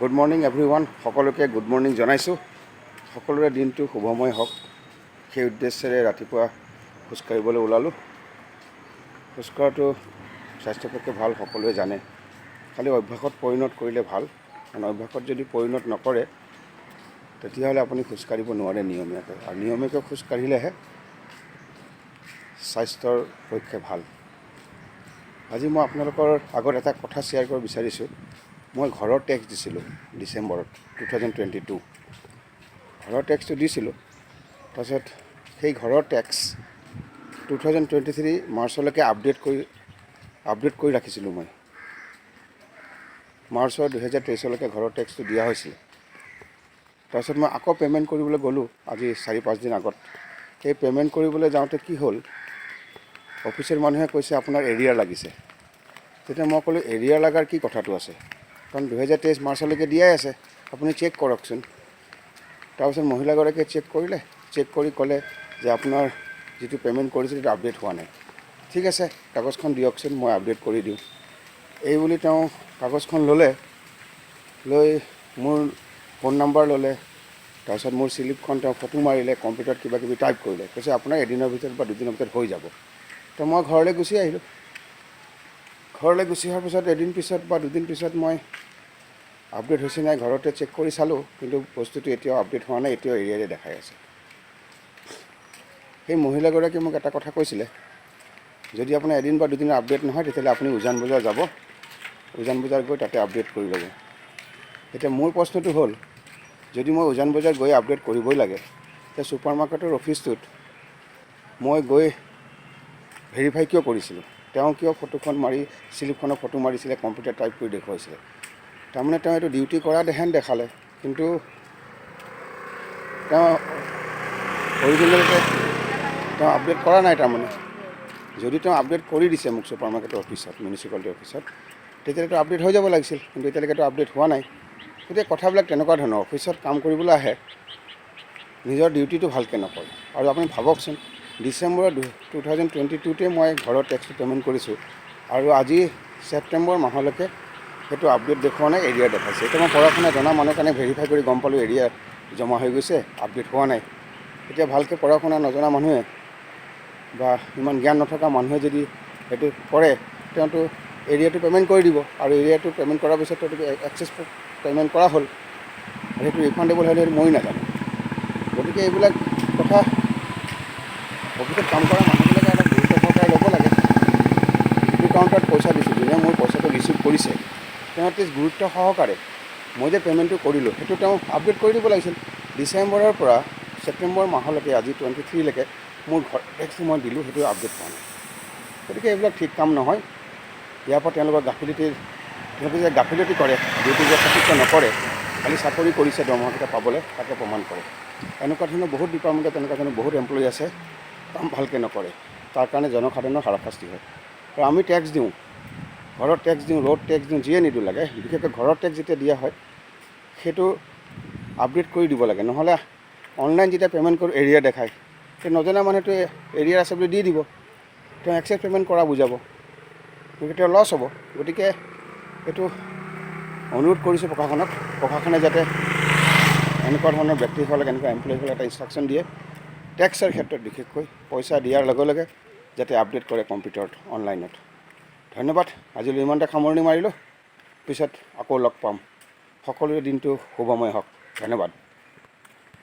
Good morning everyone, সকলোকে good morning জনাইছোঁ। সকলোৰে দিনটো শুভময় হওক, সেই উদ্দেশ্যেৰে ৰাতিপুৱা খোজকাঢ়িবলৈ ওলালোঁ। খোজকঢ়াটো স্বাস্থ্যৰ পক্ষে ভাল, সকলোৱে জানে। খালি অভ্যাসত পৰিণত কৰিলে ভাল, কাৰণ অভ্যাসত যদি পৰিণত নকৰে তেতিয়াহ'লে আপুনি খোজকাঢ়িব নোৱাৰে নিয়মীয়াকৈ, আৰু নিয়মীয়াকৈ খোজকাঢ়িলেহে স্বাস্থ্যৰ পক্ষে ভাল। আজি মই আপোনালোকৰ আগত এটা কথা শ্বেয়াৰ কৰিব বিচাৰিছোঁ। মই ঘৰৰ টেক্স দিছিলোঁ ডিচেম্বৰত 2022। ঘৰৰ টেক্সটো দিছিলোঁ, তাৰপিছত সেই ঘৰৰ টেক্স 2023 মাৰ্চলৈকে আপডেট কৰি ৰাখিছিলোঁ। মই মাৰ্চৰ 2023লৈকে ঘৰৰ টেক্সটো দিয়া হৈছিলে। তাৰপিছত মই আকৌ পে'মেণ্ট কৰিবলৈ গ'লোঁ আজি 4-5 দিন আগত। সেই পে'মেণ্ট কৰিবলৈ যাওঁতে কি হ'ল, অফিচৰ মানুহে কৈছে আপোনাৰ এৰিয়াৰ লাগিছে। তেতিয়া মই ক'লোঁ এৰিয়াৰ লগাৰ কি কথাটো আছে, কাৰণ 2023 মাৰ্চলৈকে দিয়াই আছে, আপুনি চেক কৰকচোন। তাৰপিছত মহিলাগৰাকীয়ে চেক কৰি ক'লে যে আপোনাৰ যিটো পে'মেণ্ট কৰিছিল সেইটো আপডেট হোৱা নাই। ঠিক আছে, কাগজখন দিয়কচোন, মই আপডেট কৰি দিওঁ। এই বুলি তেওঁ কাগজখন লৈ মোৰ ফোন নাম্বাৰ ল'লে। তাৰপিছত মোৰ শ্লিপখন তেওঁ ফটো মাৰিলে, কম্পিউটাৰত কিবা কিবি টাইপ কৰিলে, কৈছে আপোনাৰ এদিনৰ ভিতৰত বা দুদিনৰ ভিতৰত হৈ যাব। তো মই ঘৰলৈ গুচি আহিলোঁ। ঘৰলৈ গুচি অহাৰ পিছত এদিন পিছত বা দুদিন পিছত মই আপডেট হৈছে নাই ঘৰতে চেক কৰি চালোঁ, কিন্তু বস্তুটো এতিয়াও আপডেট হোৱা নাই, এতিয়াও এৰিয়াৰে দেখাই আছে। সেই মহিলাগৰাকীয়ে মোক এটা কথা কৈছিলে, যদি আপোনাৰ এদিন বা দুদিনৰ আপডেট নহয় তেতিয়াহ'লে আপুনি উজান বজাৰ যাব, উজান বজাৰ গৈ তাতে আপডেট কৰি ল'ব। এতিয়া মোৰ প্ৰশ্নটো হ'ল, যদি মই উজান বজাৰ গৈ আপডেট কৰিবই লাগে, তেতিয়া ছুপাৰ মাৰ্কেটৰ অফিচটোত মই গৈ ভেৰিফাই কিয় কৰিছিলোঁ? তেওঁ কিয় ফটোখন মাৰি শ্লিপখনৰ ফটো মাৰিছিলে, কম্পিউটাৰ টাইপ কৰি দেখুৱাইছিলে? তাৰমানে তেওঁ এইটো ডিউটি কৰা দেখালে, কিন্তু তেওঁ অৰিজিনেলকৈ তেওঁ আপডেট কৰা নাই। তাৰমানে যদি তেওঁ আপডেট কৰি দিছে মোক ছুপাৰ মাৰ্কেটৰ অফিচত, মিউনিচিপালিটি অফিচত, তেতিয়াতো আপডেট হৈ যাব লাগিছিল, কিন্তু এতিয়ালৈকেতো আপডেট হোৱা নাই। গতিকে কথাবিলাক তেনেকুৱা ধৰণৰ, অফিচত কাম কৰিবলৈ আহে, নিজৰ ডিউটিটো ভালকৈ নকৰে। আৰু আপুনি ভাবকচোন, ডিচেম্বৰ 2022তে মই ঘৰৰ টেক্সটো পে'মেণ্ট কৰিছোঁ, আৰু আজি ছেপ্টেম্বৰ মাহলৈকে সেইটো আপডেট দেখুওৱা নাই, এৰিয়া দেখাইছে। এতিয়া মই পঢ়া শুনা জনা মানুহৰ কাৰণে ভেৰিফাই কৰি গম পালোঁ এৰিয়া জমা হৈ গৈছে, আপডেট হোৱা নাই। এতিয়া ভালকৈ পঢ়া শুনা নজনা মানুহে বা ইমান জ্ঞান নথকা মানুহে যদি সেইটো কৰে, তেওঁতো এৰিয়াটো পে'মেণ্ট কৰি দিব, আৰু এৰিয়াটো পে'মেণ্ট কৰাৰ পিছত যদি এক্সেছ পে'মেণ্ট কৰা হ'ল, আৰু সেইটো ৰিফাণ্ডেবল হ'লে সেইটো মই নাজানো। গতিকে এইবিলাক কথা অফিচত কাম কৰা মানুহবিলাকে এটা গুৰুত্ব সহকাৰে ল'ব লাগে। যিটো কাউণ্টাৰত পইচা দিছোঁ, যোনে মোৰ পইচাটো ৰিচিভ কৰিছে, তেওঁ এটলিষ্ট গুৰুত্ব সহকাৰে মই যে পে'মেণ্টটো কৰিলোঁ সেইটো তেওঁ আপডেট কৰি দিব লাগিছিল। ডিচেম্বৰৰ পৰা ছেপ্টেম্বৰ মাহলৈকে, আজি 23লৈকে মোৰ ঘৰ টেক্সটো মই দিলোঁ, সেইটো আপডেট হোৱা নাই। গতিকে এইবিলাক ঠিক কাম নহয়। ইয়াৰ পৰা তেওঁলোকে যে গাফিলতি কৰে, ডিউটি যে সঠিককৈ নকৰে, খালি চাকৰি কৰিছে দৰমহাকেইটা পাবলৈ, তাকে প্ৰমাণ কৰে। এনেকুৱা ধৰণৰ বহুত ডিপাৰ্টমেণ্টত তেনেকুৱা ধৰণৰ বহুত এমপ্লয়ী আছে, কাম ভালকৈ নকৰে, তাৰ কাৰণে জনসাধাৰণৰ হাৰাশাস্তি হয়। আৰু আমি টেক্স দিওঁ, ঘৰৰ টেক্স দিওঁ, ৰোড টেক্স দিওঁ, যিয়ে নিদিওঁ লাগে, বিশেষকৈ ঘৰৰ টেক্স যেতিয়া দিয়া হয় সেইটো আপডেট কৰি দিব লাগে। নহ'লে অনলাইন যেতিয়া পে'মেণ্ট কৰোঁ এৰিয়া দেখায়, সেই নজনা মানুহেতো এৰিয়াৰ আছে বুলি দি দিব, তেওঁ এক্সেছ পে'মেণ্ট কৰা বুজাব, গতিকে তেওঁ লছ হ'ব। গতিকে এইটো অনুৰোধ কৰিছোঁ প্ৰশাসনে যাতে এনেকুৱা ধৰণৰ ব্যক্তিসকলক, এনেকুৱা এমপ্লয়ীসকলক এটা ইনষ্ট্ৰাকশ্যন দিয়ে, টেক্সৰ ক্ষেত্ৰত বিশেষকৈ পইচা দিয়াৰ লগে লগে যাতে আপডেট কৰে কম্পিউটাৰত, অনলাইনত। ধন্যবাদ। আজিলৈ ইমানতে সামৰণি মাৰিলোঁ, পিছত আকৌ লগ পাম। সকলোৰে দিনটো শুভময় হওক। ধন্যবাদ।